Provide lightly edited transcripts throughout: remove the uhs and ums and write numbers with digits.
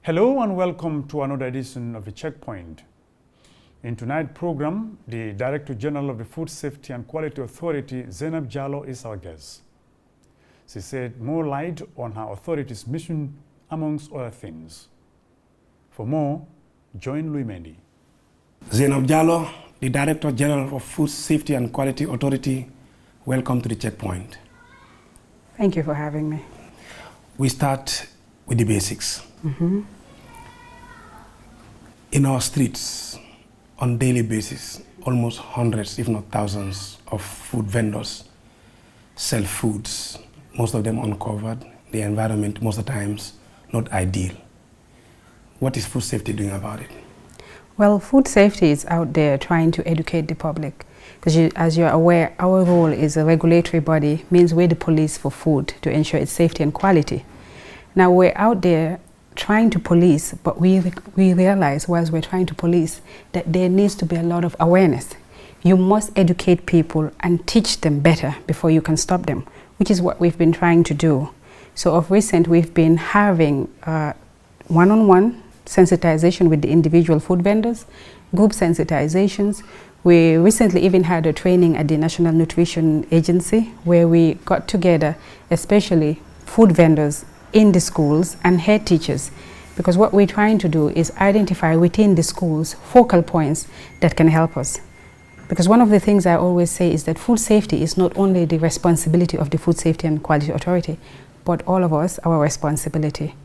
Hello and welcome to another edition of the Checkpoint. In tonight's program, the Director General of the Food Safety and Quality Authority, Zainab Jallow, is our guest. She said more light on her authority's mission, amongst other things. For more, join Louis Mendy. Zainab Jallow, the Director General of Food Safety and Quality Authority, welcome to the Checkpoint. Thank you for having me. We start with the basics. Mm-hmm. In our streets, on a daily basis, almost hundreds, if not thousands, of food vendors sell foods, most of them uncovered. The environment, most of the times, not ideal. What is food safety doing about it? Well, food safety is out there trying to educate the public. Because as you're aware, our role is a regulatory body, means we're the police for food to ensure its safety and quality. Now we're out there trying to police, but we realize whilst we're trying to police that there needs to be a lot of awareness. You must educate people and teach them better before you can stop them, which is what we've been trying to do. So of recent, we've been having one-on-one sensitization with the individual food vendors, group sensitizations. We recently even had a training at the National Nutrition Agency where we got together, especially food vendors in the schools and head teachers, because what we're trying to do is identify within the schools focal points that can help us. Because one of the things I always say is that food safety is not only the responsibility of the Food Safety and Quality Authority, but all of us, our responsibility.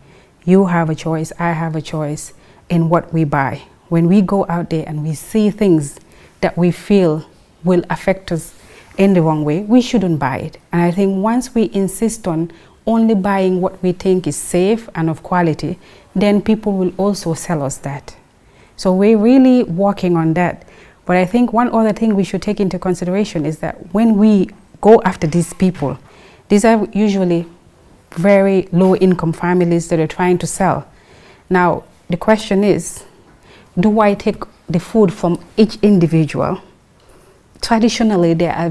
You have a choice, I have a choice in what we buy. When we go out there and we see things that we feel will affect us in the wrong way, we shouldn't buy it. And I think once we insist on only buying what we think is safe and of quality, then people will also sell us that. So we're really working on that. But I think one other thing we should take into consideration is that when we go after these people, these are usually very low income families that are trying to sell. Now, the question is, do I take the food from each individual? Traditionally, there are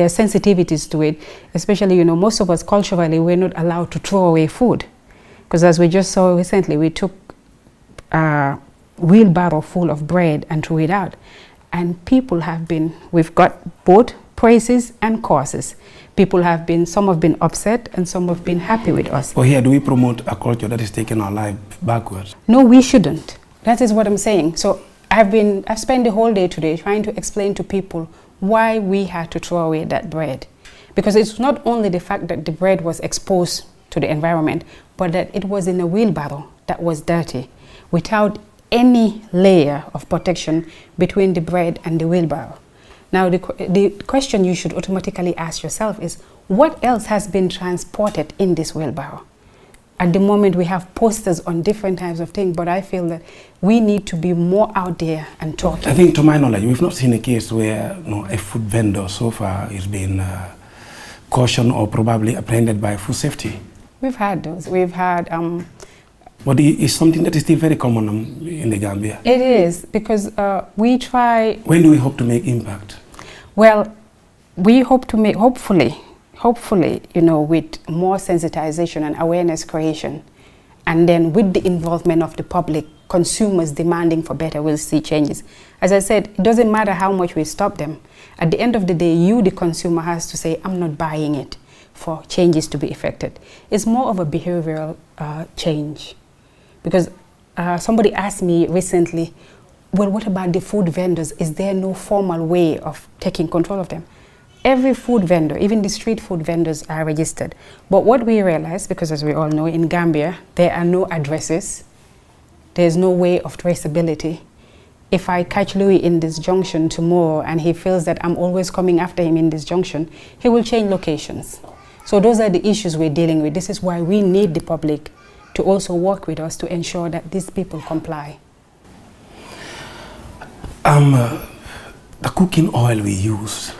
sensitivities to it, especially, most of us culturally, we're not allowed to throw away food. Because as we just saw recently, we took a wheelbarrow full of bread and threw it out. And people we've got both praises and causes. Some have been upset and some have been happy with us. But here, do we promote a culture that is taking our life backwards? No, we shouldn't. That is what I'm saying. So I've spent the whole day today trying to explain to people why we had to throw away that bread. Because it's not only the fact that the bread was exposed to the environment, but that it was in a wheelbarrow that was dirty, without any layer of protection between the bread and the wheelbarrow. Now the question you should automatically ask yourself is, what else has been transported in this wheelbarrow? At the moment, we have posters on different types of things, but I feel that we need to be more out there and talking. I think, to my knowledge, we've not seen a case where a food vendor so far is being cautioned or probably apprehended by food safety. We've had those. We've had... But it's something that is still very common in the Gambia. It is, because we try... When do we hope to make impact? Well, we hope to make, hopefully, with more sensitization and awareness creation, and then with the involvement of the public, consumers demanding for better, we'll see changes. As I said, it doesn't matter how much we stop them. At the end of the day, you, the consumer, has to say, I'm not buying it for changes to be effected. It's more of a behavioral change. Because somebody asked me recently, well, what about the food vendors? Is there no formal way of taking control of them? Every food vendor, even the street food vendors, are registered. But what we realized, because as we all know, in Gambia, there are no addresses. There's no way of traceability. If I catch Louis in this junction tomorrow and he feels that I'm always coming after him in this junction, he will change locations. So those are the issues we're dealing with. This is why we need the public to also work with us to ensure that these people comply. The cooking oil we use,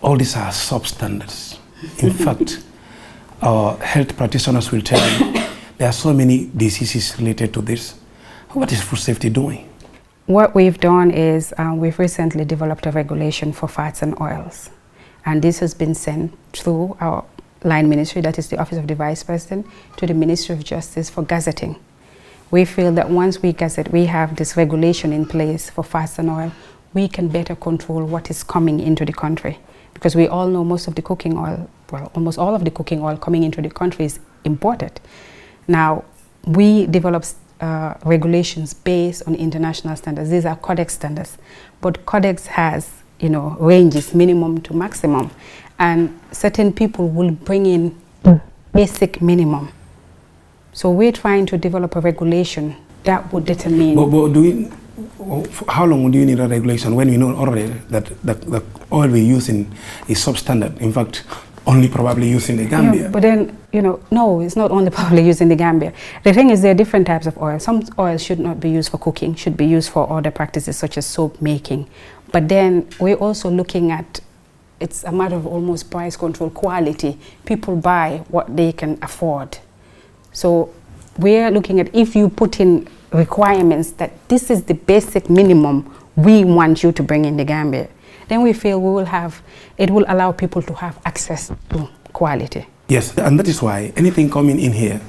all these are substandards. In fact, our health practitioners will tell you there are so many diseases related to this. What is food safety doing? What we've done is we've recently developed a regulation for fats and oils. And this has been sent through our line ministry, that is the Office of the Vice President, to the Ministry of Justice for gazetting. We feel that once we gazette, we have this regulation in place for fats and oil, we can better control what is coming into the country. Because we all know most of the cooking oil, well, almost all of the cooking oil coming into the country is imported. Now, we developed regulations based on international standards. These are Codex standards. But Codex has, you know, ranges, minimum to maximum. And certain people will bring in basic minimum. So we're trying to develop a regulation that would determine. But how long do you need a regulation when we know already that the oil we're using is substandard? In fact, only probably used in the Gambia. Yeah, but then, you know, no, it's not only probably used in the Gambia. The thing is, there are different types of oil. Some oils should not be used for cooking, should be used for other practices such as soap making. But then we're also looking at, it's a matter of almost price control, quality. People buy what they can afford. So we're looking at, if you put in requirements that this is the basic minimum we want you to bring in the Gambia, then we feel we will have, it will allow people to have access to quality. Yes, and that is why anything coming in here,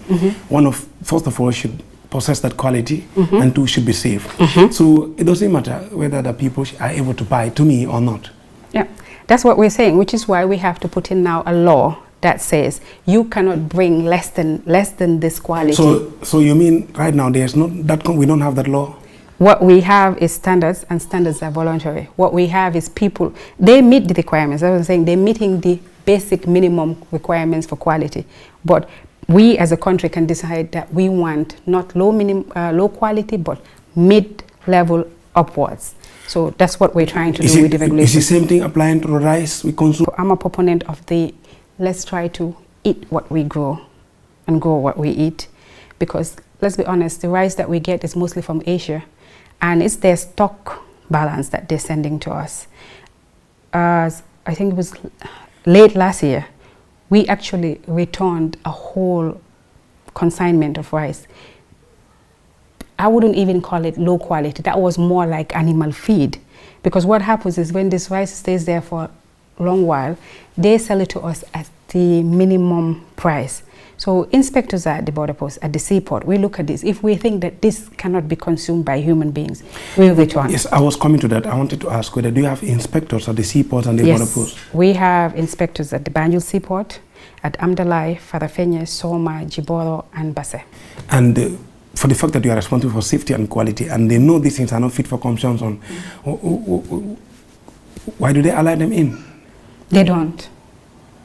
first of all, should possess that quality, and two, should be safe. So it doesn't matter whether the people are able to buy to me or not. Yeah, that's what we're saying, which is why we have to put in now a law that says you cannot bring less than this quality. So you mean right now there's not that, we don't have that law? What we have is standards, and standards are voluntary. What we have is people, they meet the requirements. As I was saying, they're meeting the basic minimum requirements for quality. But we as a country can decide that we want not low quality, but mid-level upwards. So that's what we're trying to do with the regulation. Is the same thing applying to the rice we consume? I'm a proponent of the, let's try to eat what we grow and grow what we eat. Because let's be honest, the rice that we get is mostly from Asia. And it's their stock balance that they're sending to us. I think it was late last year, we actually returned a whole consignment of rice. I wouldn't even call it low quality. That was more like animal feed. Because what happens is when this rice stays there for a long while, they sell it to us at the minimum price. So inspectors are at the border post, at the seaport, we look at this. If we think that this cannot be consumed by human beings, we'll return. Yes, I was coming to that. I wanted to ask whether do you have inspectors at the seaports and the border posts? We have inspectors at the Banjul Seaport, at Amdalai, Farafenye, Soma, Jiboro, and Basse. And for the fact that you are responsible for safety and quality, and they know these things are not fit for consumption, why do they allow them in? They don't.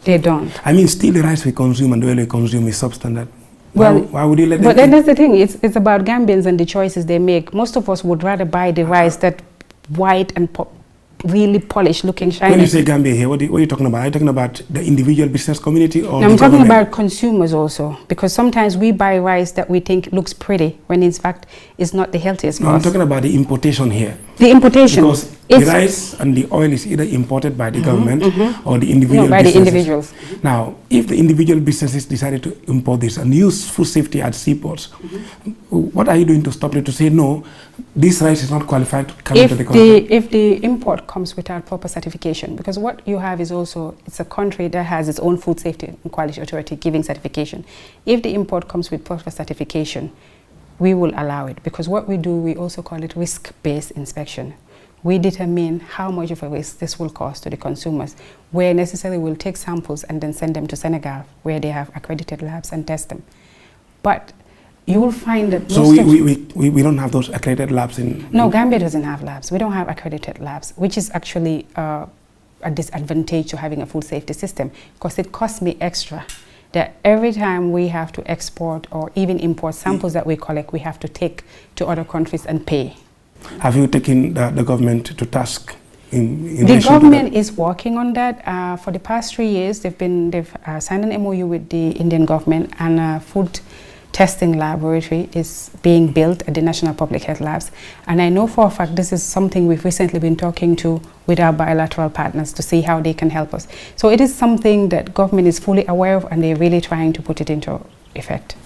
They don't. I mean, still the rice we consume and the oil we consume is substandard. Why would you let them But then that's the thing, it's about Gambians and the choices they make. Most of us would rather buy the rice that white and really polished looking, shiny. When you say Gambia here, what are you talking about? Are you talking about the individual business community or I'm talking about consumers also, because sometimes we buy rice that we think looks pretty when in fact it's not the healthiest for us. I'm talking about the importation here. The importation. Because the rice and the oil is either imported by the government or the individual by businesses. the individuals. Now, if the individual businesses decided to import this and use food safety at seaports, what are you doing to stop it, to say, no, this rice is not qualified to come into the country? If the import comes without proper certification, because what you have is also, it's a country that has its own food safety and quality authority giving certification. If the import comes with proper certification, we will allow it, because what we do, we also call it risk-based inspection. We determine how much of a risk this will cost to the consumers, where necessary we'll take samples and then send them to Senegal, where they have accredited labs and test them. But you will find that so we don't have those accredited labs in... No, Gambia doesn't have labs. We don't have accredited labs, which is actually a disadvantage to having a food safety system, because it costs me extra that every time we have to export or even import samples that we collect, we have to take to other countries and pay. Have you taken the government to task The government is working on that. For the past 3 years, they've signed an MOU with the Indian government, and a food testing laboratory is being built at the National Public Health Labs. And I know for a fact this is something we've recently been talking to with our bilateral partners to see how they can help us. So it is something that government is fully aware of, and they're really trying to put it into effect.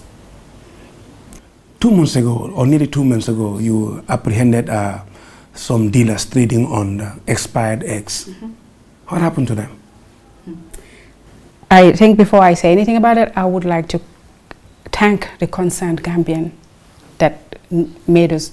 2 months ago, or nearly 2 months ago, you apprehended some dealers trading on expired eggs. What happened to them? I think before I say anything about it, I would like to thank the concerned Gambian that made us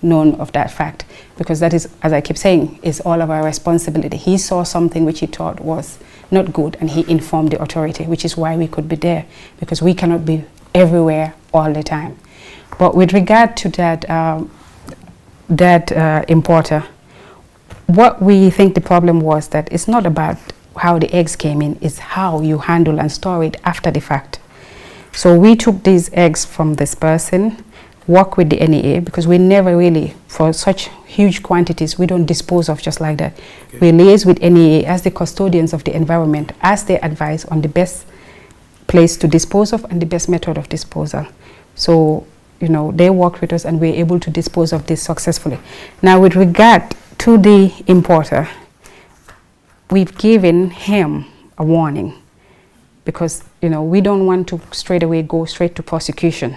known of that fact, because that is, as I keep saying, is all of our responsibility. He saw something which he thought was not good, and he informed the authority, which is why we could be there, because we cannot be everywhere all the time. But with regard to that importer, what we think the problem was that it's not about how the eggs came in, it's how you handle and store it after the fact. So we took these eggs from this person, work with the NEA, because we never really, for such huge quantities, we don't dispose of just like that. Okay. We liaise with NEA as the custodians of the environment, as they advise on the best place to dispose of and the best method of disposal. So, you know, they worked with us and we're able to dispose of this successfully. Now, with regard to the importer, we've given him a warning, because, you know, we don't want to straight away go straight to prosecution.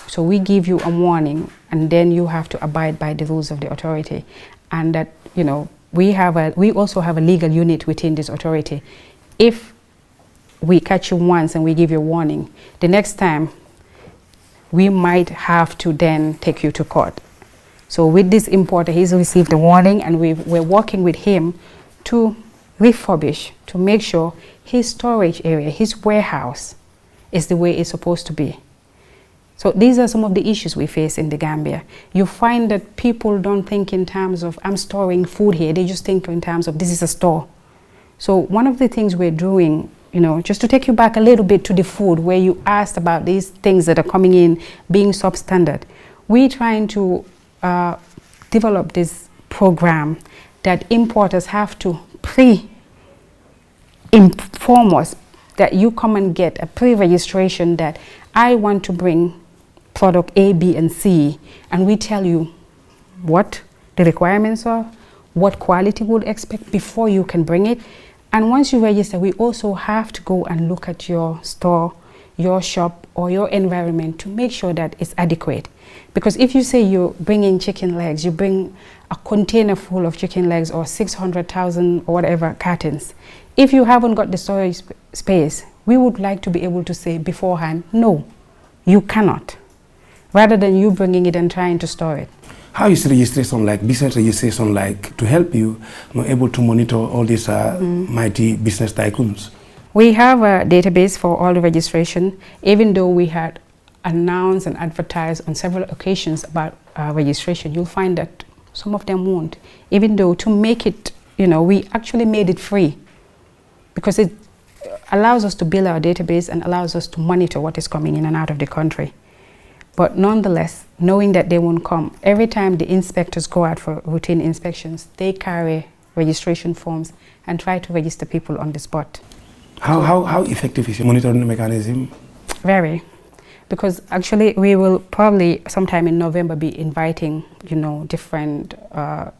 So we give you a warning, and then you have to abide by the rules of the authority. And that, you know, we also have a legal unit within this authority. If we catch you once and we give you a warning, the next time we might have to then take you to court. So with this importer, he's received a warning, and we're working with him to refurbish, to make sure his storage area, his warehouse, is the way it's supposed to be. So these are some of the issues we face in the Gambia. You find that people don't think in terms of, I'm storing food here. They just think in terms of, this is a store. So one of the things we're doing, you know, just to take you back a little bit to the food, where you asked about these things that are coming in being substandard, we're trying to develop this program that importers have to inform us, that you come and get a pre-registration that I want to bring product A, B, and C, and we tell you what the requirements are, what quality we would expect before you can bring it. And once you register, we also have to go and look at your store, your shop, or your environment to make sure that it's adequate. Because if you say you're bringing chicken legs, you bring a container full of chicken legs or 600,000 or whatever cartons, if you haven't got the storage space, we would like to be able to say beforehand, no, you cannot, rather than you bringing it and trying to store it. How is registration like, business registration like, to help you able to monitor all these mighty business tycoons? We have a database for all the registration, even though we had announced and advertised on several occasions about registration. You'll find that some of them won't, even though to make it, you know, we actually made it free, because it allows us to build our database and allows us to monitor what is coming in and out of the country. But nonetheless, knowing that they won't come, every time the inspectors go out for routine inspections, they carry registration forms and try to register people on the spot. How effective is your monitoring mechanism? Very. Because actually we will probably sometime in November be inviting, you know, different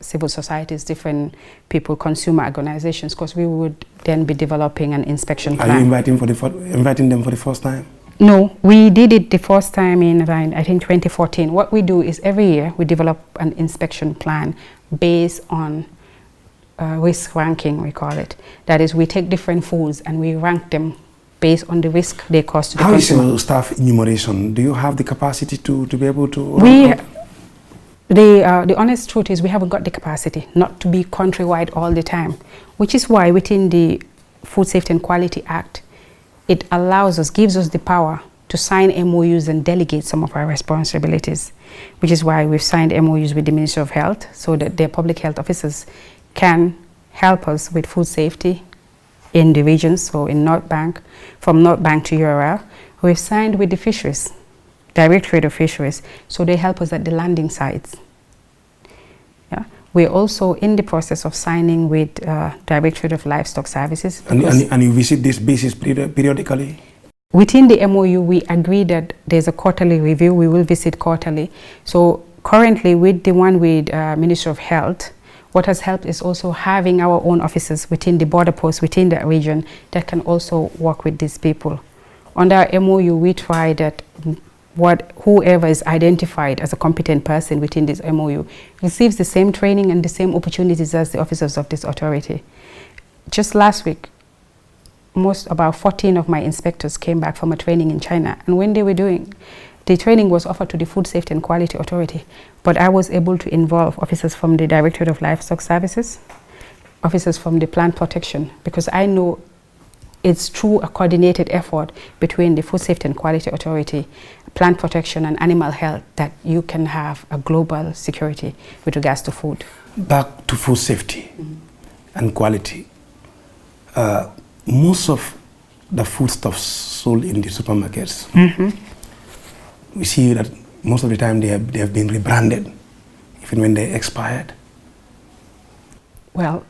civil societies, different people, consumer organizations, because we would then be developing an inspection plan. Are you inviting them for the first time? No, we did it the first time in around, I think, 2014. What we do is every year we develop an inspection plan based on risk ranking, we call it. That is, we take different foods and we rank them based on the risk they cause to the consumer. How is your staff enumeration? Do you have the capacity to be able to? The honest truth is we haven't got the capacity not to be countrywide all the time, which is why within the Food Safety and Quality Act, it allows us, gives us the power to sign MOUs and delegate some of our responsibilities, which is why we've signed MOUs with the Ministry of Health so that their public health officers can help us with food safety in the regions, so in North Bank, from North Bank to URL. We've signed with the fisheries, Directorate of Fisheries, so they help us at the landing sites. Yeah. We're also in the process of signing with Directorate of Livestock Services. And you visit this basis periodically? Within the MOU, we agree that there's a quarterly review. We will visit quarterly. So currently, with the one with Ministry of Health, what has helped is also having our own officers within the border posts within that region that can also work with these people. Under our MOU, we try that whoever is identified as a competent person within this MOU receives the same training and the same opportunities as the officers of this authority. Just last week, about 14 of my inspectors came back from a training in China, and when they were doing, the training was offered to the Food Safety and Quality Authority, but I was able to involve officers from the Directorate of Livestock Services, officers from the Plant Protection, because I know it's through a coordinated effort between the Food Safety and Quality Authority, Plant Protection and Animal Health that you can have a global security with regards to food. Back to food safety and quality. Most of the foodstuffs sold in the supermarkets, we see that most of the time they have been rebranded, even when they expired. Well,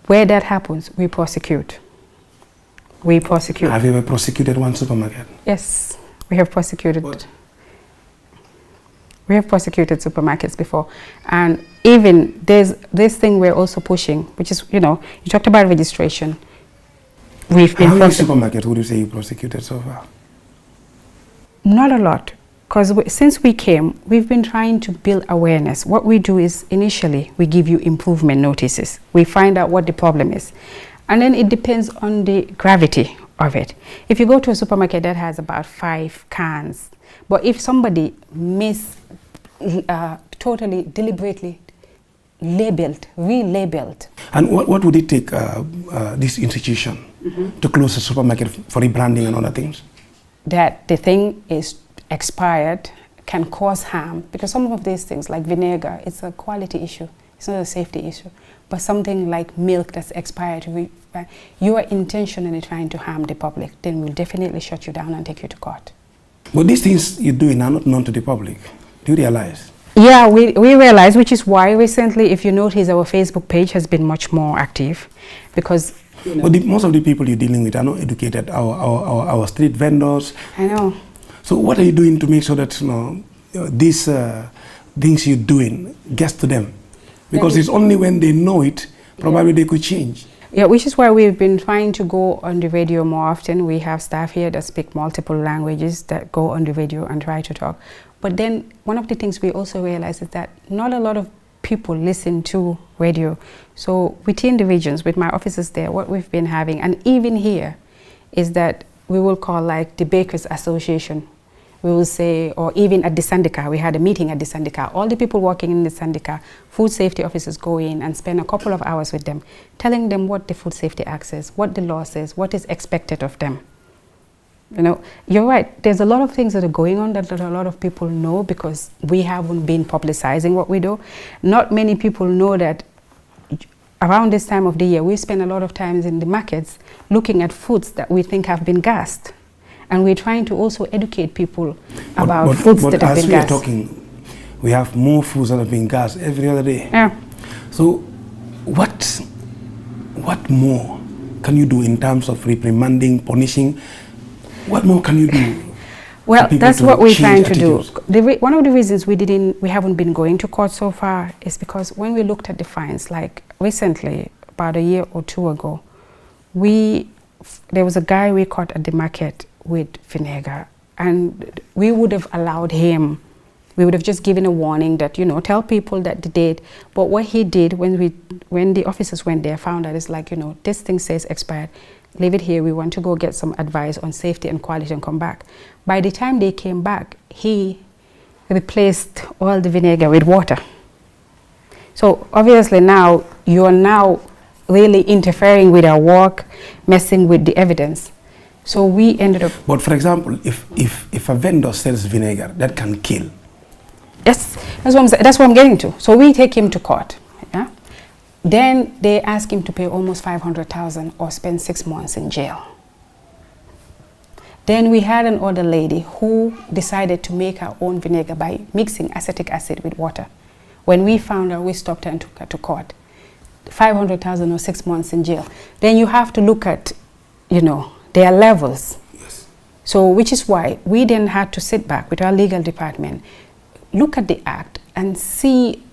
where that happens, we prosecute. We prosecute. Have you ever prosecuted one supermarket? Yes, we have prosecuted. What? We have prosecuted supermarkets before. And even there's this thing we're also pushing, which is, you talked about registration. We've been How many supermarkets would you say you prosecuted so far? Not a lot, because since we came, we've been trying to build awareness. What we do is initially we give you improvement notices. We find out what the problem is. And then it depends on the gravity of it. If you go to a supermarket that has about 5 cans, but if somebody totally deliberately relabeled. And what would it take this institution to close a supermarket for rebranding and other things? That the thing is expired, can cause harm, because some of these things like vinegar, it's a quality issue, it's not a safety issue. But something like milk that's expired, you are intentionally trying to harm the public, then we'll definitely shut you down and take you to court. But these things you're doing are not known to the public. Do you realize? Yeah, we realize, which is why recently, if you notice, our Facebook page has been much more active, because but most of the people you're dealing with are not educated. Our street vendors. I know. So what are you doing to make sure that these things you're doing gets to them? Because it's only when they know it, probably they could change. Yeah, which is why we've been trying to go on the radio more often. We have staff here that speak multiple languages that go on the radio and try to talk. But then one of the things we also realize is that not a lot of people listen to radio. So within the regions, with my officers there, what we've been having, and even here, is that we will call like the Bakers Association. We will say, or even at the Sandika, we had a meeting at the Sandika. All the people working in the Sandika, food safety officers go in and spend a couple of hours with them, telling them what the Food Safety Act says, what the law says, what is expected of them. You're right, there's a lot of things that are going on that a lot of people know because we haven't been publicizing what we do. Not many people know that around this time of the year, we spend a lot of times in the markets looking at foods that we think have been gassed. And we're trying to also educate people about foods that have been gassed. But as we are talking, we have more foods that have been gassed every other day. Yeah. So what more can you do in terms of reprimanding, punishing? What more can you do? Well, that's what we're trying to do. One of the reasons we haven't been going to court so far is because when we looked at the fines, like recently, about a year or two ago, there was a guy we caught at the market with vinegar, and we would have allowed him, we would have just given a warning that, tell people that they did. But what he did when the officers went there, found out it's like, this thing says expired, leave it here, we want to go get some advice on safety and quality and come back. By the time they came back, he replaced all the vinegar with water. So obviously now, you are now really interfering with our work, messing with the evidence. So we ended up... But for example, if a vendor sells vinegar, that can kill. Yes, that's what I'm getting to. So we take him to court. Yeah? Then they ask him to pay almost $500,000 or spend 6 months in jail. Then we had an older lady who decided to make her own vinegar by mixing acetic acid with water. When we found her, we stopped her and took her to court. 500,000 or 6 months in jail. Then you have to look at, you know, their levels. Yes. So, which is why we then had to sit back with our legal department, look at the act and see,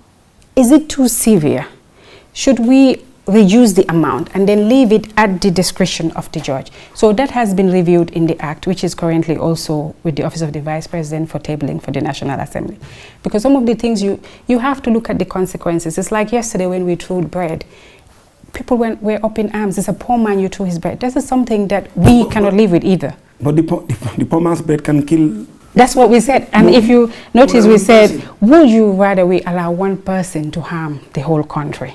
is it too severe? Should we reduce the amount and then leave it at the discretion of the judge? So that has been reviewed in the act, which is currently also with the Office of the Vice President for tabling for the National Assembly. Because some of the things you have to look at the consequences. It's like yesterday when we threw bread. People were up in arms. It's a poor man, you threw his bread. This is something that we cannot live with either. But the poor man's bread can kill. That's what we said. And if you notice, we said, would you rather we allow one person to harm the whole country?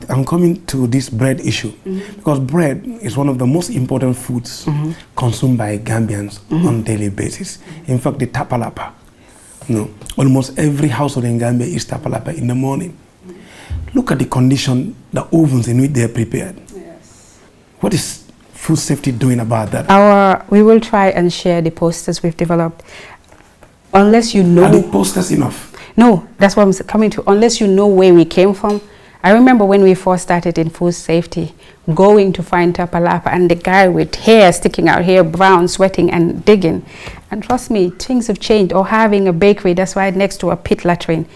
I'm coming to this bread issue because bread is one of the most important foods consumed by Gambians on a daily basis. In fact, the tapalapa, almost every household in Gambia eats tapalapa in the morning. Look at the condition, the ovens in which they are prepared. Yes. What is food safety doing about that? We will try and share the posters we've developed. Unless you know. Are the posters enough? No, that's what I'm coming to. Unless you know where we came from. I remember when we first started in food safety, going to find tapalapa and the guy with hair sticking out, hair brown, sweating and digging. And trust me, things have changed. Or having a bakery that's right next to a pit latrine.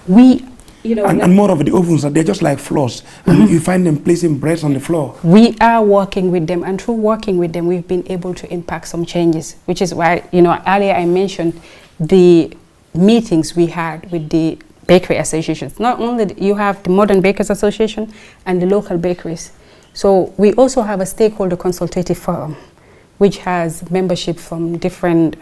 And more of the ovens, they're just like floors. And you find them placing breads on the floor. We are working with them, and through working with them, we've been able to impact some changes, which is why, earlier I mentioned the meetings we had with the bakery associations. Not only you have the Modern Bakers Association and the local bakeries. So we also have a stakeholder consultative forum, which has membership from different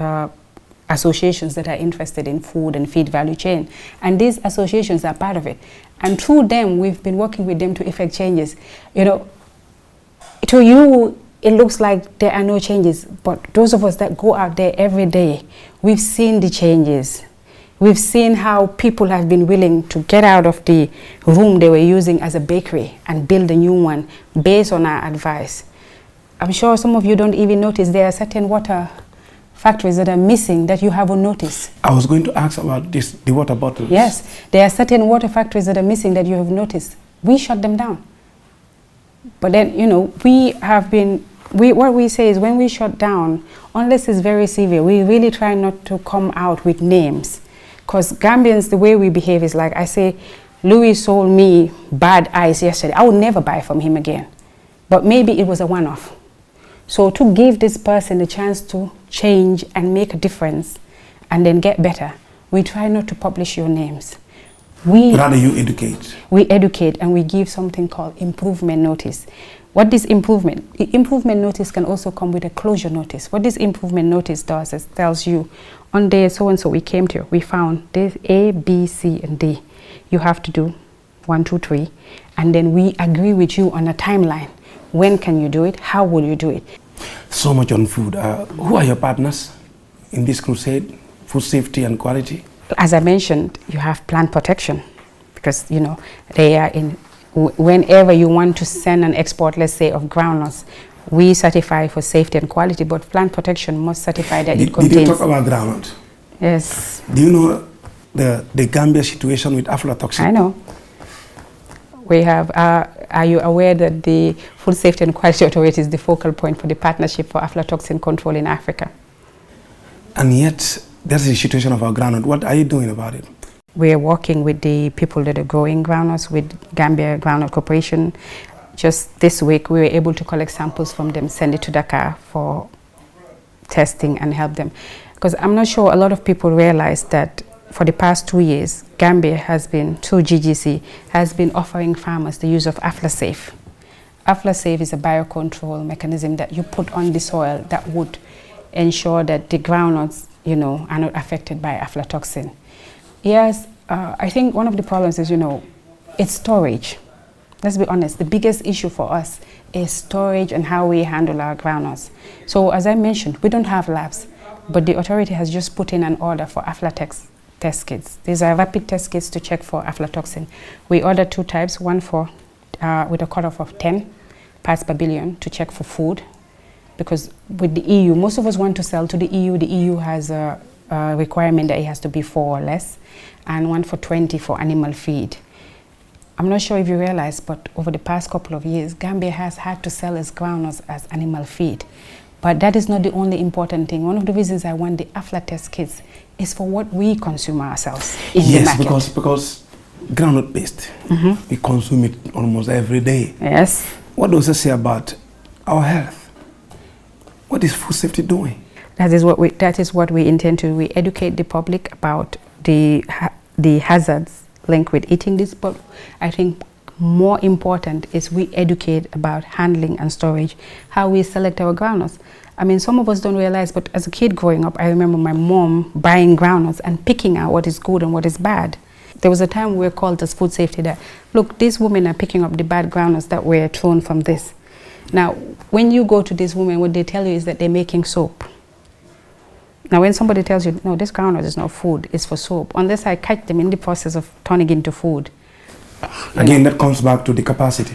associations that are interested in food and feed value chain. And these associations are part of it. And through them, we've been working with them to effect changes. To you, it looks like there are no changes, but those of us that go out there every day, we've seen the changes. We've seen how people have been willing to get out of the room they were using as a bakery and build a new one based on our advice. I'm sure some of you don't even notice there are certain water factories that are missing that you haven't noticed. I was going to ask about the water bottles. Yes, there are certain water factories that are missing that you have noticed. We shut them down. But then, what we say is when we shut down, unless it's very severe, we really try not to come out with names. Because Gambians, the way we behave is like, I say, Louis sold me bad ice yesterday. I would never buy from him again. But maybe it was a one-off. So to give this person a chance to change and make a difference and then get better, we try not to publish your names. Rather you educate. We educate and we give something called improvement notice. What this improvement notice can also come with a closure notice. What this improvement notice does is tells you, on day so-and-so we came to, we found this A, B, C, and D. You have to do 1, 2, 3. And then we agree with you on a timeline. When can you do it? How will you do it? So much on food. Who are your partners in this crusade, food safety and quality? As I mentioned, you have plant protection because, they are in, whenever you want to send an export, let's say, of groundnuts, we certify for safety and quality, but plant protection must certify that it contains. Did you talk about groundnut? Yes. Do you know the Gambia situation with aflatoxin? I know. We have, are you aware that the Food Safety and Quality Authority is the focal point for the Partnership for Aflatoxin Control in Africa? And yet, that's the situation of our groundnut. What are you doing about it? We are working with the people that are growing groundnuts, with Gambia Groundnut Corporation. Just this week, we were able to collect samples from them, send it to Dakar for testing and help them. Because I'm not sure a lot of people realize that for the past 2 years, Gambia has been, through GGC, has been offering farmers the use of AflaSafe. AflaSafe is a biocontrol mechanism that you put on the soil that would ensure that the groundnuts, are not affected by aflatoxin. Yes, I think one of the problems is, it's storage. Let's be honest, the biggest issue for us is storage and how we handle our groundnuts. So as I mentioned, we don't have labs, but the authority has just put in an order for aflatoxin test kits. These are rapid test kits to check for aflatoxin. We order 2 types, one for with a cutoff of 10 parts per billion to check for food, because with the EU, most of us want to sell to the EU. The EU has requirement that it has to be 4 or less, and one for 20 for animal feed. I'm not sure if you realize, but over the past couple of years, Gambia has had to sell its groundnuts as animal feed. But that is not the only important thing. One of the reasons I want the AFLA test kits is for what we consume ourselves in the market. Yes, because groundnut based, we consume it almost every day. Yes. What does it say about our health? What is food safety doing? That is what we intend to do. We educate the public about the hazards linked with eating this, but I think more important is we educate about handling and storage, how we select our groundnuts. I mean, some of us don't realize, but as a kid growing up, I remember my mom buying groundnuts and picking out what is good and what is bad. There was a time we were called as food safety that, look, these women are picking up the bad groundnuts that were thrown from this. Now, when you go to these women, what they tell you is that they're making soap. Now, when somebody tells you, no, this groundnut is not food, it's for soap, unless I catch them in the process of turning into food. Again, that comes back to the capacity.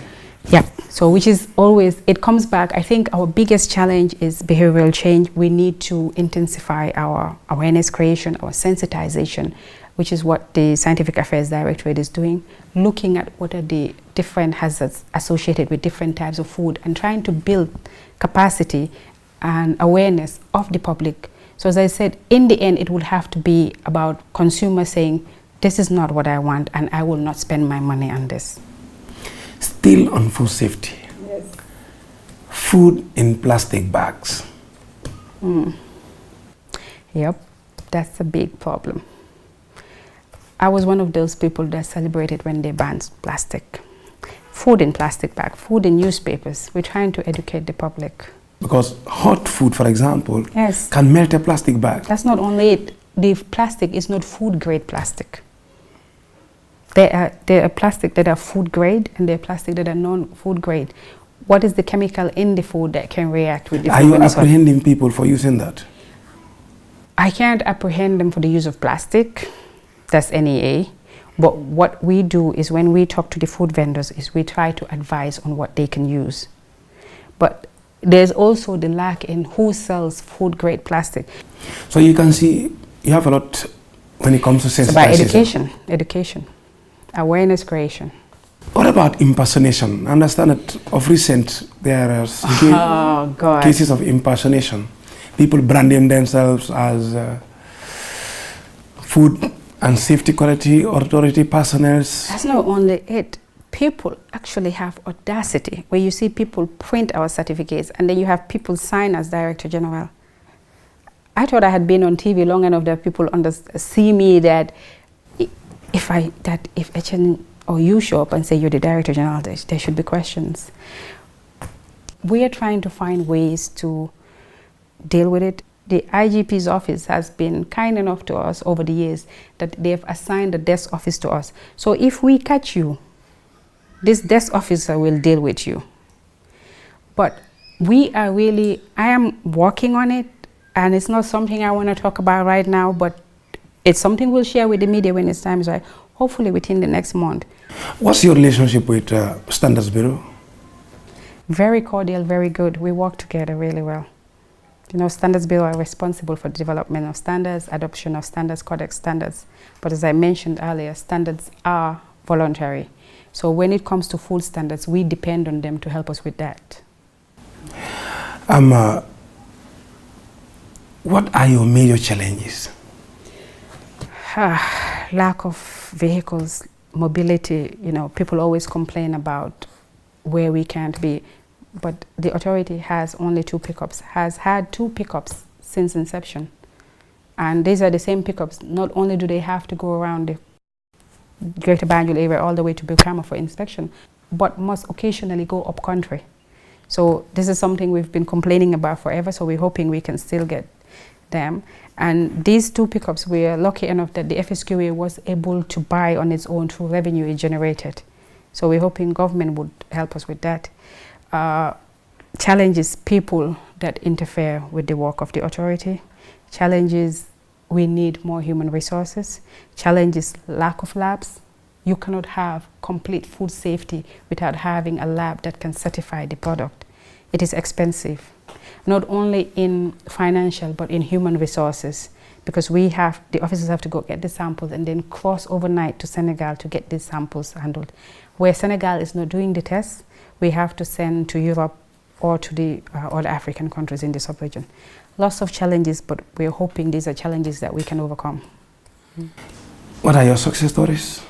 Yeah, so which is always, it comes back. I think our biggest challenge is behavioral change. We need to intensify our awareness creation, our sensitization, which is what the Scientific Affairs Directorate is doing, looking at what are the different hazards associated with different types of food and trying to build capacity and awareness of the public. So as I said, in the end, it will have to be about consumers saying, this is not what I want and I will not spend my money on this. Still on food safety. Yes. Food in plastic bags. Yep, that's a big problem. I was one of those people that celebrated when they banned plastic. Food in plastic bag, food in newspapers. We're trying to educate the public. Because hot food, for example, yes, can melt a plastic bag. That's not only it. The plastic is not food grade plastic. There are plastic that are food grade and there are plastic that are non-food grade. What is the chemical in the food that can react with the food? Are you apprehending people for using that? I can't apprehend them for the use of plastic. That's NEA. But what we do is when we talk to the food vendors is we try to advise on what they can use. But there's also the lack in who sells food grade plastic. So you can see you have a lot when it comes to sensitization. It's about education, awareness creation. What about impersonation? I understand that of recent there are cases of impersonation. People branding themselves as food and safety quality authority personnel. That's not only it. People actually have audacity where you see people print our certificates and then you have people sign as Director General. I thought I had been on TV long enough that people see me that if HN or you show up and say you're the Director General, there should be questions. We are trying to find ways to deal with it. The IGP's office has been kind enough to us over the years that they've assigned a desk office to us. So if we catch you, this desk officer will deal with you. But I am working on it, and it's not something I want to talk about right now, but it's something we'll share with the media when it's time is right, hopefully within the next month. What's your relationship with Standards Bureau? Very cordial, very good. We work together really well. You know, Standards Bureau are responsible for the development of standards, adoption of standards, codex standards. But as I mentioned earlier, standards are voluntary. So when it comes to food standards, we depend on them to help us with that. What are your major challenges? Lack of vehicles, mobility. You know, people always complain about where we can't be. But the authority has only 2 pickups, has had 2 pickups since inception. And these are the same pickups. Not only do they have to go around the Greater Banjul area all the way to Brikama for inspection, but must occasionally go up country. So this is something we've been complaining about forever, so we're hoping we can still get them. And these 2 pickups, we are lucky enough that the FSQA was able to buy on its own through revenue it generated. So we're hoping government would help us with that. Challenges people that interfere with the work of the authority. Challenges, we need more human resources. Challenges, lack of labs. You cannot have complete food safety without having a lab that can certify the product. It is expensive, not only in financial but in human resources. because the officers have to go get the samples and then cross overnight to Senegal to get these samples handled. Where Senegal is not doing the tests, we have to send to Europe or to the other African countries in the sub-region. Lots of challenges, but we're hoping these are challenges that we can overcome. What are your success stories?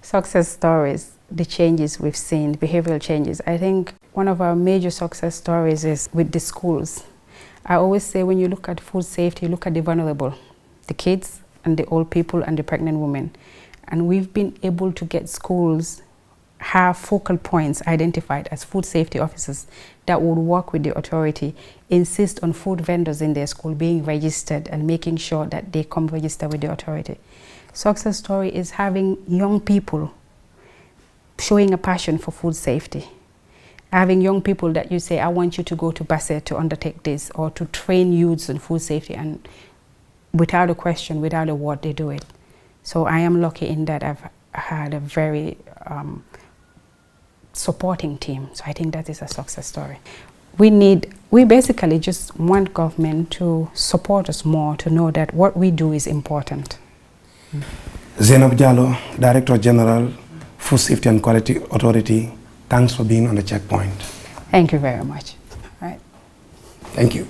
Success stories, the changes we've seen, behavioral changes. I think one of our major success stories is with the schools. I always say when you look at food safety, you look at the vulnerable, the kids and the old people and the pregnant women. And we've been able to get schools have focal points identified as food safety officers that would work with the authority, insist on food vendors in their school being registered and making sure that they come register with the authority. Success story is having young people showing a passion for food safety. Having young people that you say, I want you to go to Basse to undertake this, or to train youths on food safety, and without a question, without a word, they do it. So I am lucky in that I've had a very supporting team. So I think that is a success story. We basically just want government to support us more, to know that what we do is important. Zainab Jallow, Director General, Food Safety and Quality Authority, thanks for being on the checkpoint. Thank you very much. All right. Thank you.